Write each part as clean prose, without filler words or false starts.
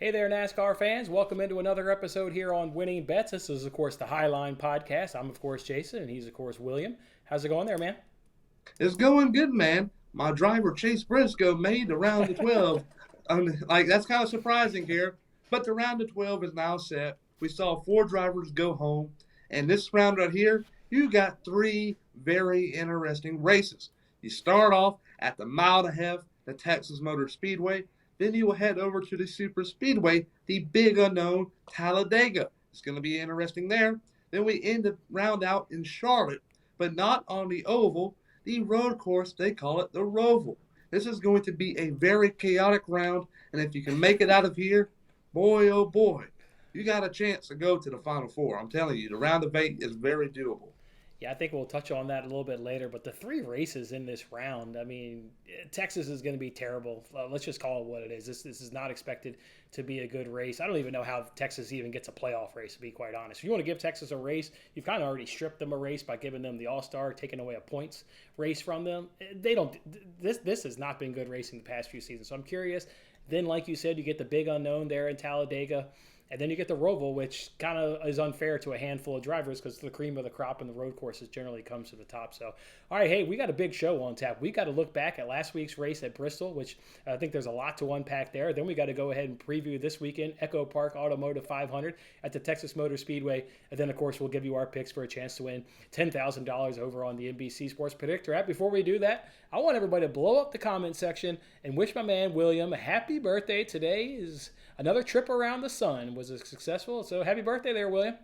Hey there, NASCAR fans. Welcome into another episode here on Winning Bets. This is, of course, the Highline Podcast. I'm, of course, Jason, and he's, of course, William. How's it going there, man? It's going good, man. My driver Chase Briscoe made the round of 12. That's kind of surprising here, but the round of 12 is now set. We saw four drivers go home, and this round right here, you got three very interesting races. You start off at the mile and a half, the Texas Motor Speedway. Then you will head over to the Super Speedway, the big unknown Talladega. It's going to be interesting there. Then we end the round out in Charlotte, but not on the oval, the road course. They call it the Roval. This is going to be a very chaotic round, and if you can make it out of here, boy, oh boy, you got a chance to go to the Final Four. I'm telling you, the round of 8 is very doable. Yeah, I think we'll touch on that a little bit later. But the three races in this round, I mean, Texas is going to be terrible. Let's just call it what it is. This is not expected to be a good race. I don't even know how Texas even gets a playoff race, to be quite honest. If you want to give Texas a race, you've kind of already stripped them a race by giving them the All-Star, taking away a points race from them. They don't. This has not been good racing the past few seasons. So I'm curious. Then, like you said, you get the big unknown there in Talladega. And then you get the Roval, which kind of is unfair to a handful of drivers because the cream of the crop in the road courses generally comes to the top. So, all right, hey, we got a big show on tap. We got to look back at last week's race at Bristol, which I think there's a lot to unpack there. Then we got to go ahead and preview this weekend EchoPark Automotive 500 at the Texas Motor Speedway. And then, of course, we'll give you our picks for a chance to win $10,000 over on the Nbc Sports Predictor App. Before we do that, I want everybody to blow up the comment section and wish my man William a happy birthday. Today is another trip around the sun was successful. So happy birthday there, William.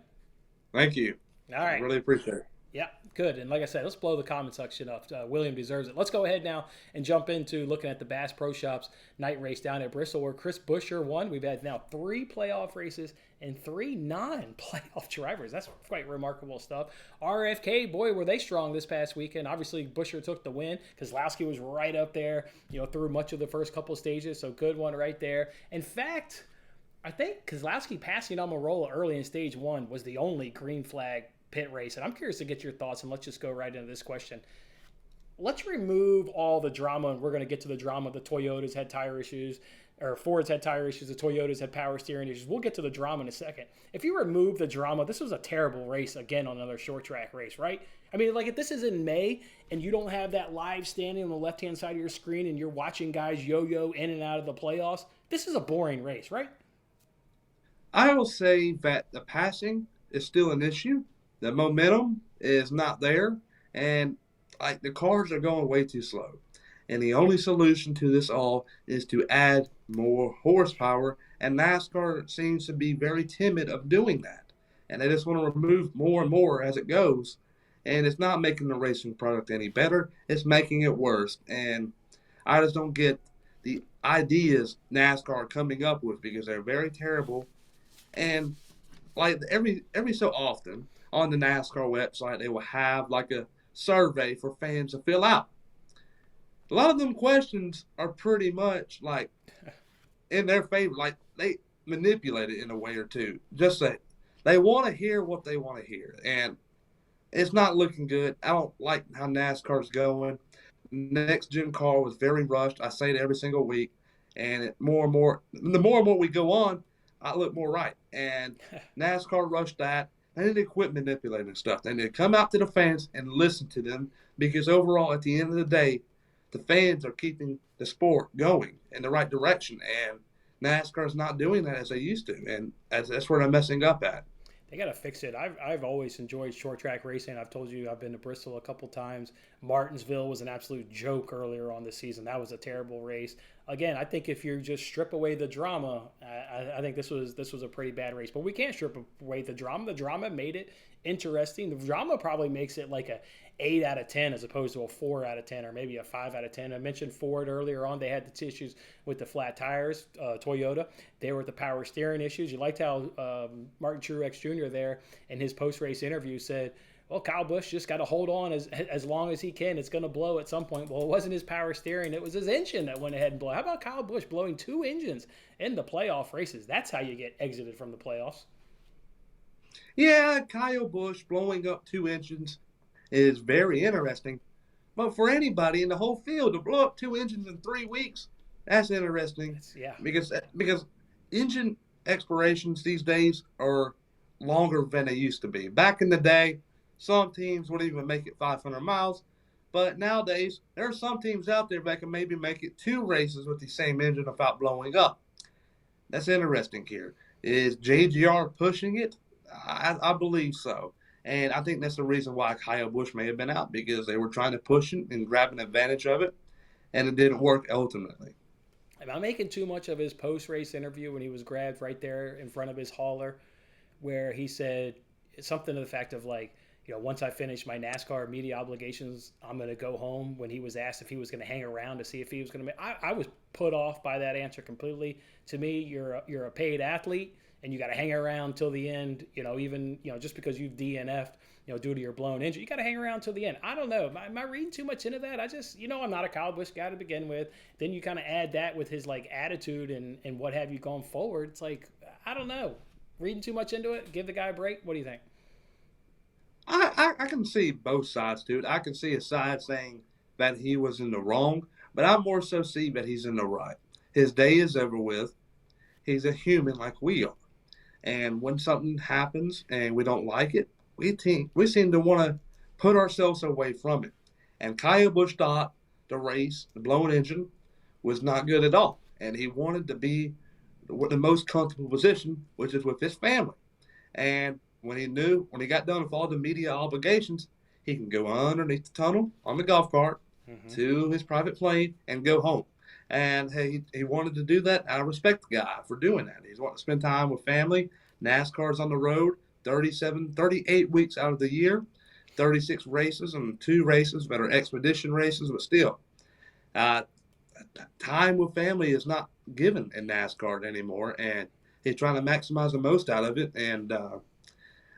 Thank you. All I right. really appreciate it. Yeah, good. And like I said, let's blow the comment section up. William deserves it. Let's go ahead now and jump into looking at the Bass Pro Shops night race down at Bristol where Chris Buescher won. We've had now 3 playoff races and 3 non-playoff drivers. That's quite remarkable stuff. RFK, boy, were they strong this past weekend. Obviously, Buescher took the win. Kozlowski was right up there, through much of the first couple stages. So good one right there. In fact, I think Kozlowski passing Almirola early in stage 1 was the only green flag pit race. And I'm curious to get your thoughts, and let's just go right into this question. Let's remove all the drama, and we're going to get to the drama. The Toyotas had tire issues, or Fords had tire issues. The Toyotas had power steering issues. We'll get to the drama in a second. If you remove the drama, this was a terrible race again on another short track race, right? I mean, like if this is in May and you don't have that live standing on the left-hand side of your screen and you're watching guys yo-yo in and out of the playoffs, this is a boring race, right? I will say that the passing is still an issue. The momentum is not there, and the cars are going way too slow. And the only solution to this all is to add more horsepower, and NASCAR seems to be very timid of doing that. And they just want to remove more and more as it goes, and it's not making the racing product any better. It's making it worse, and I just don't get the ideas NASCAR are coming up with because they're very terrible. And like every so often on the NASCAR website, they will have like a survey for fans to fill out. A lot of them questions are pretty much like in their favor, like they manipulate it in a way or two. Just say they want to hear what they want to hear, and it's not looking good. I don't like how NASCAR's going. Next gen car was very rushed. I say it every single week, and the more and more we go on, I look more right. And NASCAR rushed that. They need to quit manipulating stuff. They need to come out to the fans and listen to them because overall, at the end of the day, the fans are keeping the sport going in the right direction. And NASCAR is not doing that as they used to. And that's where they're messing up at. They got to fix it. I've always enjoyed short track racing. I've told you I've been to Bristol a couple times. Martinsville was an absolute joke earlier on this season. That was a terrible race. Again, I think if you just strip away the drama, I think this was a pretty bad race. But we can't strip away the drama. The drama made it interesting. The drama probably makes it like a 8 out of 10 as opposed to a 4 out of 10 or maybe a 5 out of 10. I mentioned Ford earlier on. They had the issues with the flat tires. Toyota, they were with the power steering issues. You liked how Martin Truex Jr. there in his post-race interview said, well, Kyle Busch just got to hold on as long as he can. It's going to blow at some point. Well, it wasn't his power steering. It was his engine that went ahead and blew. How about Kyle Busch blowing 2 engines in the playoff races? That's how you get exited from the playoffs. Yeah, Kyle Busch blowing up 2 engines is very interesting. But for anybody in the whole field to blow up 2 engines in 3 weeks, that's interesting. Yeah. Because engine expirations these days are longer than they used to be. Back in the day, some teams would even make it 500 miles. But nowadays, there are some teams out there that can maybe make it 2 races with the same engine without blowing up. That's interesting here. Is JGR pushing it? I believe so. And I think that's the reason why Kyle Busch may have been out, because they were trying to push it and grab an advantage of it, and it didn't work ultimately. Am I making too much of his post race interview when he was grabbed right there in front of his hauler, where he said something to the fact of like, once I finish my NASCAR media obligations, I'm going to go home. When he was asked if he was going to hang around to see if he was going to make, I was put off by that answer completely. To me, you're a paid athlete and you got to hang around till the end. Even just because you've DNF'd, due to your blown engine, you got to hang around till the end. I don't know. Am I reading too much into that? I just, I'm not a Kyle Busch guy to begin with. Then you kind of add that with his like attitude and what have you going forward. It's like, I don't know. Reading too much into it? Give the guy a break? What do you think? I can see both sides to it. I can see a side saying that he was in the wrong, but I more so see that he's in the right. His day is over with. He's a human like we are. And when something happens and we don't like it, we seem to want to put ourselves away from it. And Kyle Busch thought the race, the blown engine, was not good at all. And he wanted to be the most comfortable position, which is with his family. And when he got done with all the media obligations, he can go underneath the tunnel on the golf cart to his private plane and go home. And he wanted to do that. I respect the guy for doing that. He's wanting to spend time with family. NASCAR's on the road 38 weeks out of the year, 36 races and 2 races that are expedition races, but still, time with family is not given in NASCAR anymore, and he's trying to maximize the most out of it. And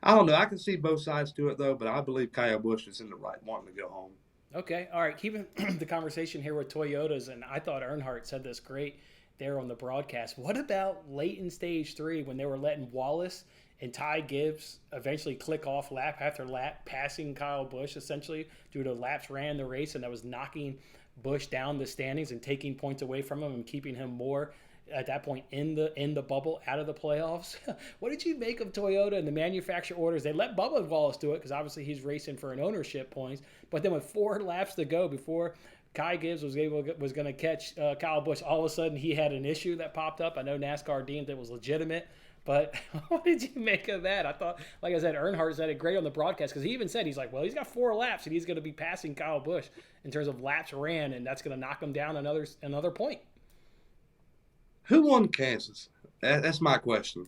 I don't know. I can see both sides to it, though, but I believe Kyle Busch is in the right, wanting to go home. Okay, all right. Keeping the conversation here with Toyotas, and I thought Earnhardt said this great there on the broadcast. What about late in stage 3 when they were letting Wallace and Ty Gibbs eventually click off lap after lap, passing Kyle Busch essentially due to laps ran the race, and that was knocking Busch down the standings and taking points away from him and keeping him more at that point in the bubble out of the playoffs. What did you make of Toyota and the manufacturer orders? They let Bubba Wallace do it because obviously he's racing for an ownership points, but then with 4 laps to go before Kai Gibbs was going to catch Kyle Busch, all of a sudden he had an issue that popped up. I know NASCAR deemed it was legitimate, but what did you make of that? I thought, like I said, Earnhardt said it great on the broadcast because he even said, he's like, well, he's got 4 laps and he's going to be passing Kyle Busch in terms of laps ran, and that's going to knock him down another point. Who won Kansas? That's my question.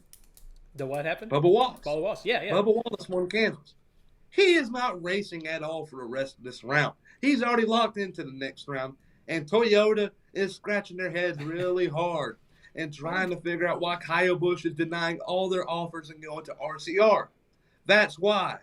The what happened? Bubba Wallace. Bubba Wallace, yeah. Bubba Wallace won Kansas. He is not racing at all for the rest of this round. He's already locked into the next round, and Toyota is scratching their heads really hard and trying to figure out why Kyle Busch is denying all their offers and going to RCR. That's why.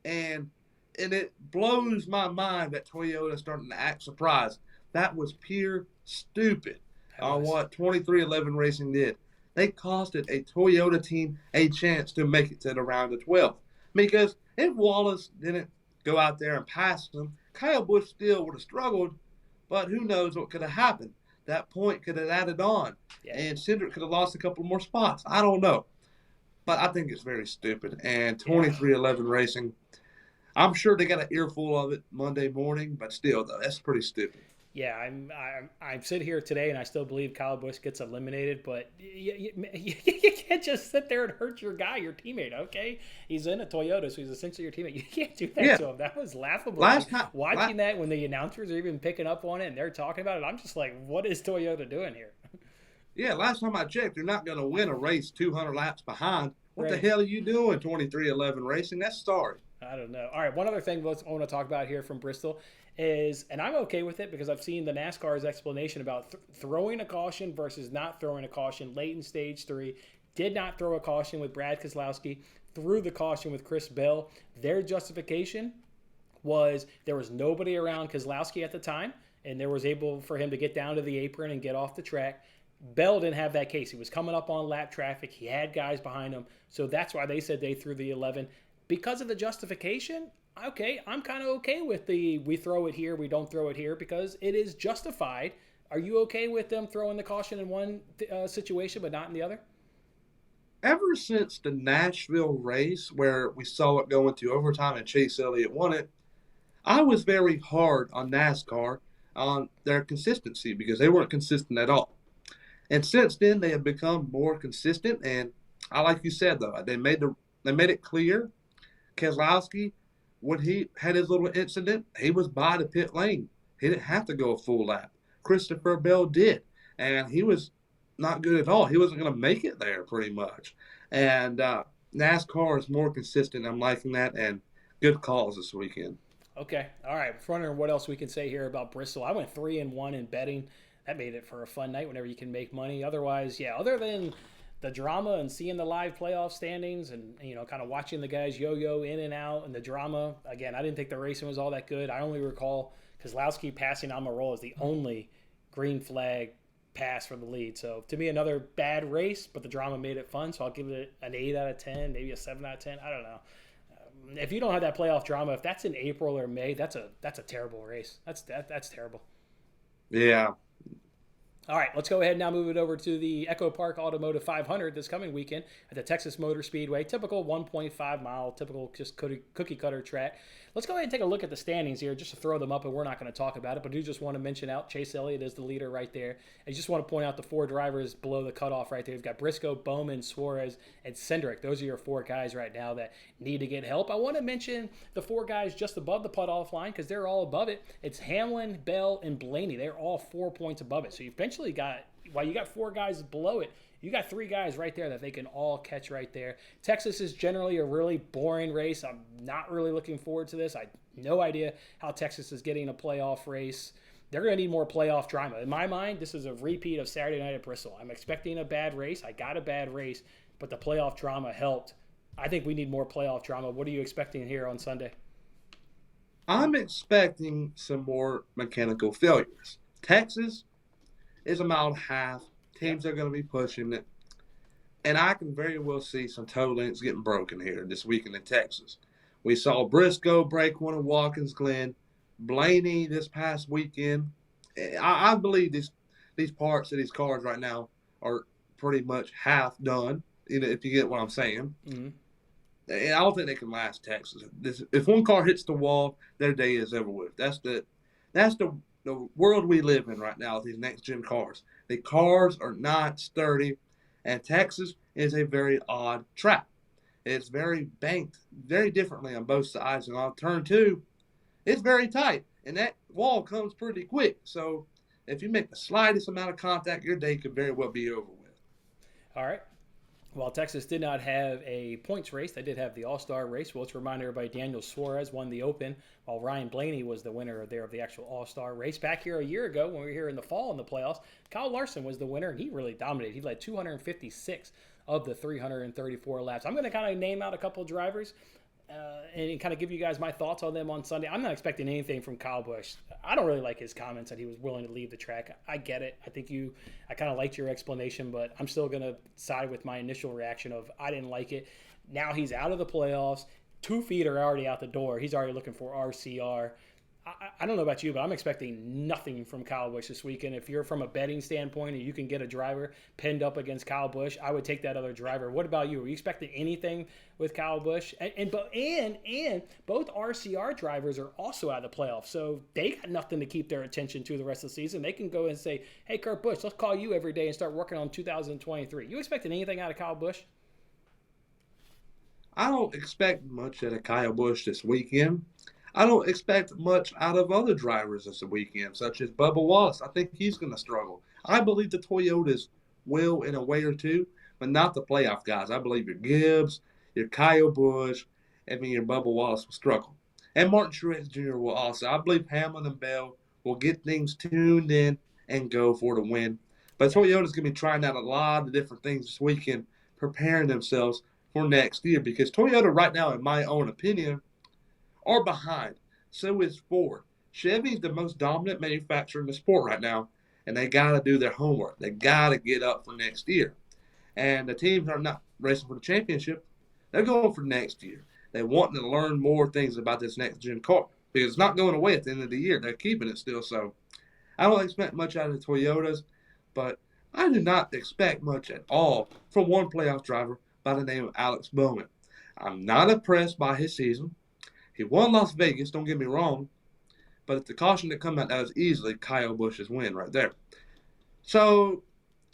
And it blows my mind that Toyota is starting to act surprised. That was pure stupid on what 23XI Racing did. They costed a Toyota team a chance to make it to the round of 12. Because if Wallace didn't go out there and pass him, Kyle Busch still would have struggled, but who knows what could have happened. That point could have added on, and Cindric could have lost a couple more spots. I don't know. But I think it's very stupid. And 23XI Racing, I'm sure they got an earful of it Monday morning, but still, though, that's pretty stupid. Yeah, I'm sitting here today, and I still believe Kyle Busch gets eliminated. But you can't just sit there and hurt your guy, your teammate. Okay, he's in a Toyota, so he's essentially your teammate. You can't do that to him. That was laughable. Watching that when the announcers are even picking up on it and they're talking about it, I'm just like, what is Toyota doing here? Yeah, last time I checked, you're not going to win a race 200 laps behind. What the hell are you doing, 23XI Racing? That's sorry. I don't know. All right, one other thing I want to talk about here from Bristol is, and I'm okay with it because I've seen the NASCAR's explanation about throwing a caution versus not throwing a caution late in stage 3. Did not throw a caution with Brad Keselowski, threw the caution with Chris Bell. Their justification was there was nobody around Keselowski at the time, and there was able for him to get down to the apron and get off the track. Bell didn't have that case. He was coming up on lap traffic. He had guys behind him. So that's why they said they threw the 11. Because of the justification, okay, I'm kind of okay with the we throw it here, we don't throw it here, because it is justified. Are you okay with them throwing the caution in one situation but not in the other? Ever since the Nashville race where we saw it go into overtime and Chase Elliott won it, I was very hard on NASCAR on their consistency because they weren't consistent at all. And since then, they have become more consistent. And I like you said though, they made it clear. Keselowski, when he had his little incident, he was by the pit lane. He didn't have to go a full lap. Christopher Bell did, and he was not good at all. He wasn't going to make it there pretty much. And NASCAR is more consistent. I'm liking that, and good calls this weekend. Okay. All right. Wondering what else we can say here about Bristol. I went 3-1 in betting. That made it for a fun night whenever you can make money. Otherwise, yeah, other than the drama and seeing the live playoff standings and, kind of watching the guys yo-yo in and out and the drama, again, I didn't think the racing was all that good. I only recall Keselowski passing Almirola as the only green flag pass for the lead. So to me, another bad race, but the drama made it fun. So I'll give it an 8 out of 10, maybe a 7 out of 10. I don't know. If you don't have that playoff drama, if that's in April or May, that's a terrible race. That's terrible. Yeah. All right, let's go ahead and now move it over to the EchoPark Automotive 500 this coming weekend at the Texas Motor Speedway. Typical 1.5 mile, typical just cookie cutter track. Let's go ahead and take a look at the standings here just to throw them up, and we're not going to talk about it, but I do just want to mention out Chase Elliott is the leader right there. I just want to point out the 4 drivers below the cutoff right there. You've got Briscoe, Bowman, Suarez, and Cindric. Those are your 4 guys right now that need to get help. I want to mention the 4 guys just above the cutoff line because they're all above it. It's Hamlin, Bell, and Blaney. They're all 4 points above it. So you eventually got, while you got 4 guys below it, you got 3 guys right there that they can all catch right there. Texas is generally a really boring race. I'm not really looking forward to this. I no idea how Texas is getting a playoff race. They're going to need more playoff drama. In my mind, this is a repeat of Saturday night at Bristol. I'm expecting a bad race. I got a bad race, but the playoff drama helped. I think we need more playoff drama. What are you expecting here on Sunday? I'm expecting some more mechanical failures. Texas is a mile and a half. Teams are going to be pushing it. And I can very well see some toe links getting broken here this weekend in Texas. We saw Briscoe break one of Watkins Glen, Blaney this past weekend. I believe these parts of these cars right now are pretty much half done, if you get what I'm saying. Mm-hmm. And I don't think they can last Texas. If one car hits the wall, their day is over with. That's the world we live in right now with these next-gen cars. The cars are not sturdy, and Texas is a very odd track. It's very banked very differently on both sides, and on turn 2, it's very tight, and that wall comes pretty quick. So if you make the slightest amount of contact, your day could very well be over with. All right. While Texas did not have a points race, they did have the All-Star race. Well, let's remind everybody Daniel Suarez won the Open, while Ryan Blaney was the winner there of the actual All-Star race. Back here a year ago when we were here in the fall in the playoffs, Kyle Larson was the winner, and he really dominated. He led 256 of the 334 laps. I'm going to kind of name out a couple of drivers and kind of give you guys my thoughts on them on Sunday. I'm not expecting anything from Kyle Busch. I don't really like his comments that he was willing to leave the track. I get it. I kind of liked your explanation, but I'm still going to side with my initial reaction of I didn't like it. Now he's out of the playoffs. 2 feet are already out the door. He's already looking for RCR. I don't know about you, but I'm expecting nothing from Kyle Busch this weekend. If you're from a betting standpoint and you can get a driver pinned up against Kyle Busch, I would take that other driver. What about you? Are you expecting anything with Kyle Busch? And both RCR drivers are also out of the playoffs, so they got nothing to keep their attention to the rest of the season. They can go and say, "Hey, Kurt Busch, let's call you every day and start working on 2023." You expecting anything out of Kyle Busch? I don't expect much out of Kyle Busch this weekend. I don't expect much out of other drivers this weekend, such as Bubba Wallace. I think he's going to struggle. I believe the Toyotas will in a way or two, but not the playoff guys. I believe your Gibbs, your Kyle Busch, your Bubba Wallace will struggle. And Martin Truex Jr. will also. I believe Hamlin and Bell will get things tuned in and go for the win. But Toyota's going to be trying out a lot of different things this weekend, preparing themselves for next year. Because Toyota right now, in my own opinion, are behind. So is Ford. Chevy's the most dominant manufacturer in the sport right now, and they got to do their homework. They got to get up for next year. And the teams are not racing for the championship. They're going for next year. They want to learn more things about this next-gen car because it's not going away at the end of the year. They're keeping it still. So I don't expect much out of the Toyotas, but I do not expect much at all from one playoff driver, by the name of Alex Bowman. I'm not impressed by his season. He won Las Vegas, don't get me wrong, but if the caution to come out, that was easily Kyle Busch's win right there. So,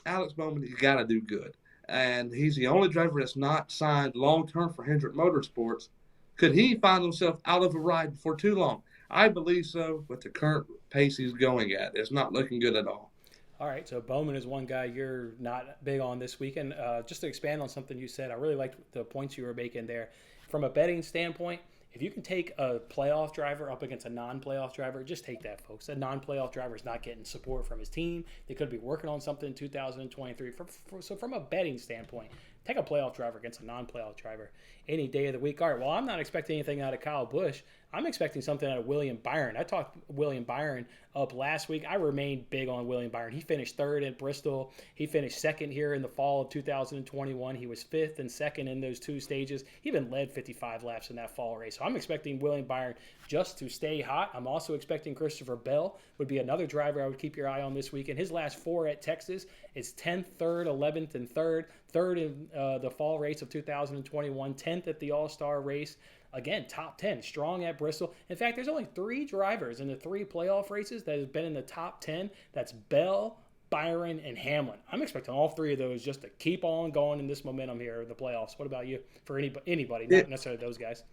Alex Bowman, you got to do good. And he's the only driver that's not signed long term for Hendrick Motorsports. Could he find himself out of a ride for too long? I believe so, with the current pace he's going at. It's not looking good at all. All right, so Bowman is one guy you're not big on this weekend. Just to expand on something you said, I really liked the points you were making there. From a betting standpoint, if you can take a playoff driver up against a non-playoff driver, just take that, folks. A non-playoff driver is not getting support from his team. They could be working on something in 2023. So from a betting standpoint, take a playoff driver against a non-playoff driver any day of the week. All right, well, I'm not expecting anything out of Kyle Busch. I'm expecting something out of William Byron. I talked William Byron up last week. I remained big on William Byron. He finished third at Bristol. He finished second here in the fall of 2021. He was fifth and second in those two stages. He even led 55 laps in that fall race. So I'm expecting William Byron just to stay hot. I'm also expecting Christopher Bell would be another driver I would keep your eye on this weekend. His last four at Texas is 10th, 3rd, 11th, and 3rd. Third in the fall race of 2021, 10th at the All-Star race. Again, top 10, strong at Bristol. In fact, there's only three drivers in the three playoff races that have been in the top 10. That's Bell, Byron, and Hamlin. I'm expecting all three of those just to keep on going in this momentum here in the playoffs. What about you? For anybody, not necessarily those guys.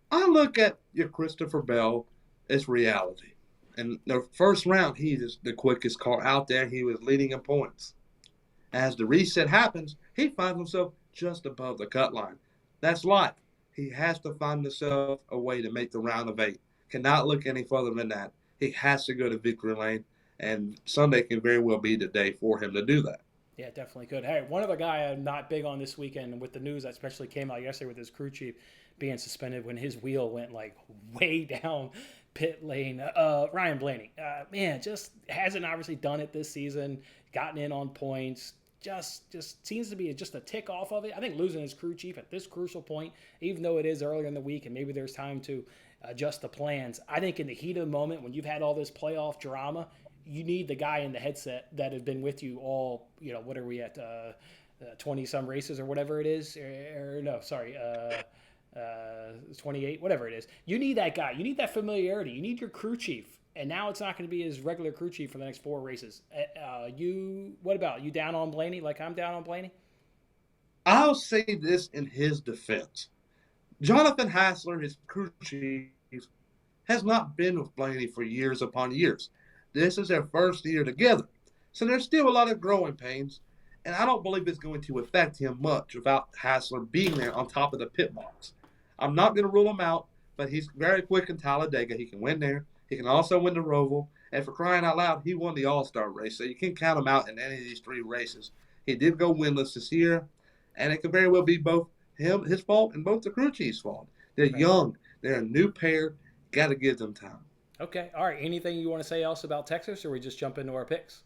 I look at your Christopher Bell as reality. In the first round, he is the quickest car out there. He was leading in points. As the reset happens, he finds himself just above the cut line. That's life. He has to find himself a way to make the round of 8. Cannot look any further than that. He has to go to victory lane, and Sunday can very well be the day for him to do that. Yeah, definitely could. Hey, one other guy I'm not big on this weekend with the news that especially came out yesterday with his crew chief being suspended when his wheel went like way down pit lane. Ryan Blaney, man, just hasn't obviously done it this season, gotten in on points, just seems to be just a tick off of it. I think losing his crew chief at this crucial point, even though it is earlier in the week and maybe there's time to adjust the plans, I think in the heat of the moment when you've had all this playoff drama, you need the guy in the headset that has been with you all, what are we at, 20-some races or whatever it is, or no, sorry, 28, whatever it is. You need that guy. You need that familiarity. You need your crew chief. And now it's not going to be his regular crew chief for the next 4 races. What about you? Down on Blaney like I'm down on Blaney? I'll say this in his defense. Jonathan Hassler, his crew chief, has not been with Blaney for years upon years. This is their first year together. So there's still a lot of growing pains. And I don't believe it's going to affect him much without Hassler being there on top of the pit box. I'm not going to rule him out, but he's very quick in Talladega. He can win there. He can also win the Roval. And for crying out loud, he won the All-Star race. So you can't count him out in any of these 3 races. He did go winless this year. And it could very well be both his fault and both the crew chief's fault. They're young. They're a new pair. Got to give them time. Okay. All right. Anything you want to say else about Texas, or we just jump into our picks?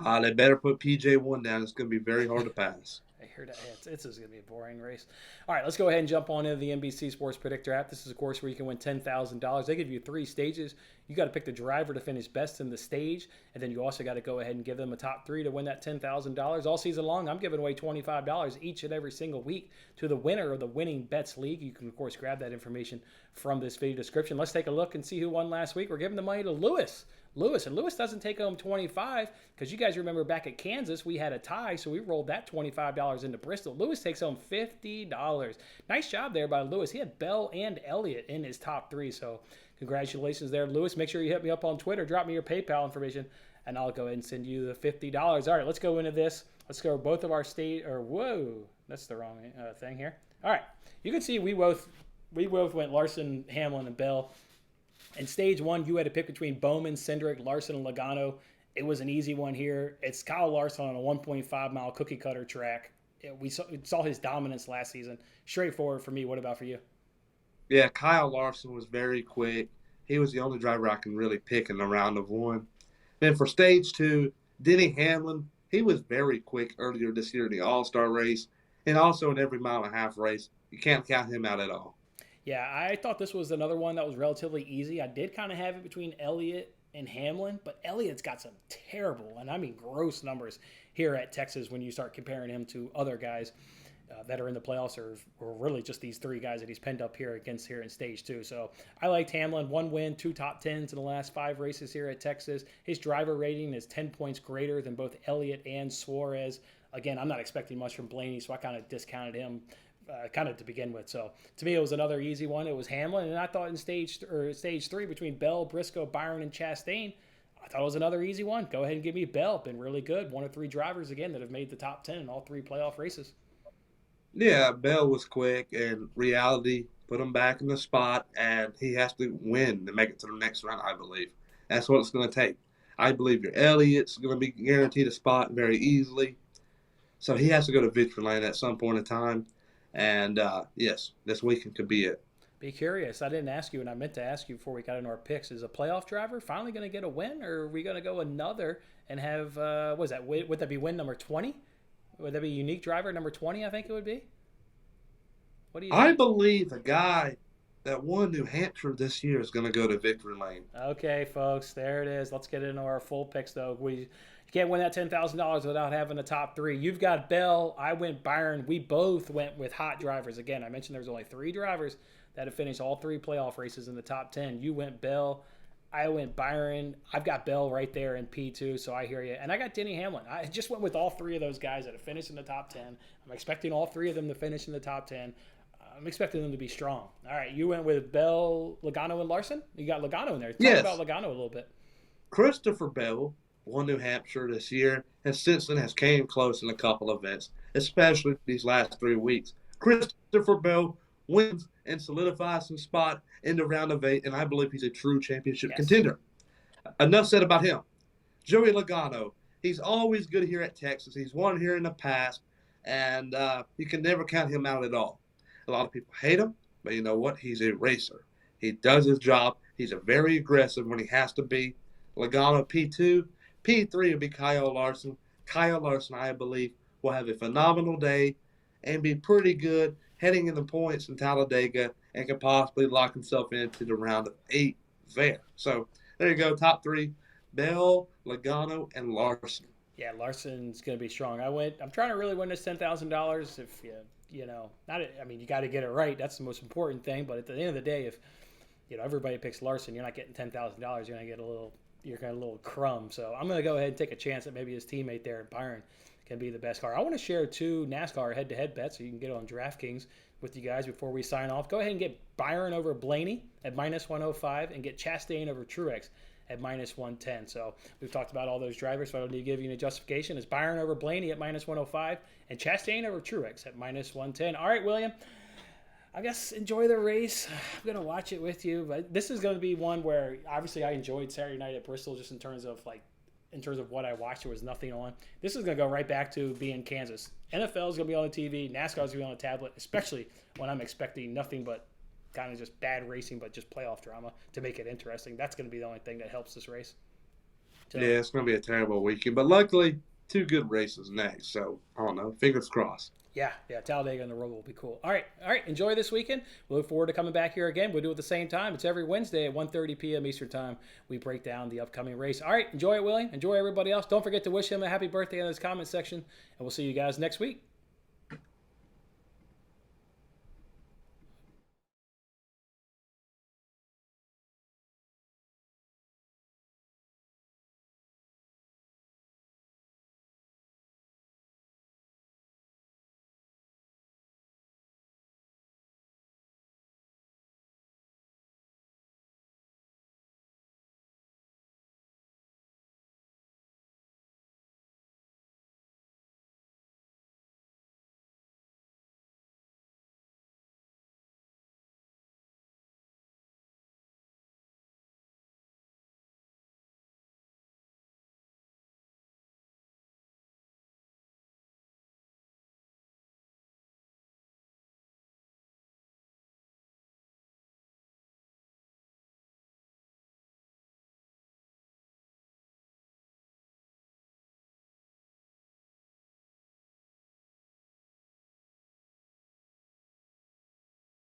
They better put PJ1 down. It's going to be very hard to pass. I heard that. It's going to be a boring race. All right, let's go ahead and jump on into the Nbc Sports Predictor app. This is a course where you can win $10,000. They give you 3 stages. You got to pick the driver to finish best in the stage, and then you also got to go ahead and give them a top 3 to win that $10,000. All season long, I'm giving away $25 each and every single week to the winner of the Winning Bets League. You can, of course, grab that information from this video description. Let's take a look and see who won last week. We're giving the money to Lewis, and Lewis doesn't take home 25 because you guys remember back at Kansas we had a tie, so we rolled that $25 into Bristol. Lewis takes home $50. Nice job there by Lewis. He had Bell and Elliott in his top 3, so congratulations there, Lewis. Make sure you hit me up on Twitter, drop me your PayPal information, and I'll go ahead and send you the $50. All right, let's go into this. Let's go both of our whoa, that's the wrong thing here. All right, you can see we both went Larson, Hamlin, and Bell. In stage 1, you had to pick between Bowman, Cindric, Larson, and Logano. It was an easy one here. It's Kyle Larson on a 1.5-mile cookie cutter track. We saw his dominance last season. Straightforward for me. What about for you? Yeah, Kyle Larson was very quick. He was the only driver I can really pick in the round of 1. Then for stage 2, Denny Hamlin, he was very quick earlier this year in the All-Star race and also in every mile-and-a-half race. You can't count him out at all. Yeah, I thought this was another one that was relatively easy. I did kind of have it between Elliott and Hamlin, but Elliott's got some terrible, and I mean gross numbers here at Texas when you start comparing him to other guys. that are in the playoffs are really just these three guys that he's penned up here against here in stage 2. So I liked Hamlin. 1 win, 2 top 10s in the last 5 races here at Texas. His driver rating is 10 points greater than both Elliott and Suarez. Again, I'm not expecting much from Blaney, so I kind of discounted him kind of to begin with. So to me, it was another easy one. It was Hamlin, and I thought in stage 3 between Bell, Briscoe, Byron, and Chastain, I thought it was another easy one. Go ahead and give me Bell. Been really good. 1 of 3 drivers again that have made the top 10 in all 3 playoff races. Yeah, Bell was quick, and reality put him back in the spot, and he has to win to make it to the next round, I believe. That's what it's going to take. I believe your Elliott's going to be guaranteed a spot very easily. So he has to go to victory lane at some point in time. And, yes, this weekend could be it. Be curious. I didn't ask you, and I meant to ask you before we got into our picks. Is a playoff driver finally going to get a win, or are we going to go another and have, what is that? Would that be win number 20? Would that be unique driver number 20, I think it would be? What do you think? I believe the guy that won New Hampshire this year is going to go to victory lane. Okay, folks, there it is. Let's get into our full picks, though. You can't win that $10,000 without having a top 3. You've got Bell. I went Byron. We both went with hot drivers. Again, I mentioned there's only 3 drivers that have finished all 3 playoff races in the top 10. You went Bell. I went Byron. I've got Bell right there in P2, so I hear you. And I got Denny Hamlin. I just went with all 3 of those guys that have finished in the top 10. I'm expecting all 3 of them to finish in the top 10. I'm expecting them to be strong. All right, you went with Bell, Logano, and Larson? You got Logano in there. Talk about Logano a little bit. Christopher Bell won New Hampshire this year, and since then has came close in a couple of events, especially these last 3 weeks. Christopher Bell wins and solidifies some spot in the round of 8, and I believe he's a true championship contender. Enough said about him. Joey Logano, he's always good here at Texas. He's won here in the past, and you can never count him out at all. A lot of people hate him, but you know what? He's a racer. He does his job. He's a very aggressive when he has to be. Logano P2. P3 will be Kyle Larson. Kyle Larson, I believe, will have a phenomenal day and be pretty good heading in the points in Talladega and can possibly lock himself into the round of 8 there. So there you go, top 3, Bell, Logano, and Larson. Yeah, Larson's going to be strong. I'm trying to really win this $10,000. If you know, you got to get it right. That's the most important thing. But at the end of the day, if everybody picks Larson, you're not getting $10,000. You're going to get a little crumb. So I'm going to go ahead and take a chance that maybe his teammate there, Byron, can be the best car. I want to share 2 NASCAR head-to-head bets so you can get on DraftKings with you guys before we sign off. Go ahead and get Byron over Blaney at -105 and get Chastain over Truex at -110. So we've talked about all those drivers, so I don't need to give you any justification. It's Byron over Blaney at -105 and Chastain over Truex at -110. All right, William, I guess enjoy the race. I'm going to watch it with you, but this is going to be one where obviously I enjoyed Saturday night at Bristol just in terms of what I watched. There was nothing on. This is going to go right back to being Kansas. NFL is going to be on the TV. NASCAR is going to be on the tablet, especially when I'm expecting nothing but kind of just bad racing, but just playoff drama to make it interesting. That's going to be the only thing that helps this race. So, yeah, it's going to be a terrible weekend, but luckily 2 good races next. So, I don't know. Fingers crossed. Yeah, Talladega and the Roval will be cool. All right. Enjoy this weekend. We look forward to coming back here again. We'll do it at the same time. It's every Wednesday at 1:30 p.m. Eastern Time. We break down the upcoming race. All right. Enjoy it, William. Enjoy everybody else. Don't forget to wish him a happy birthday in his comment section, and we'll see you guys next week.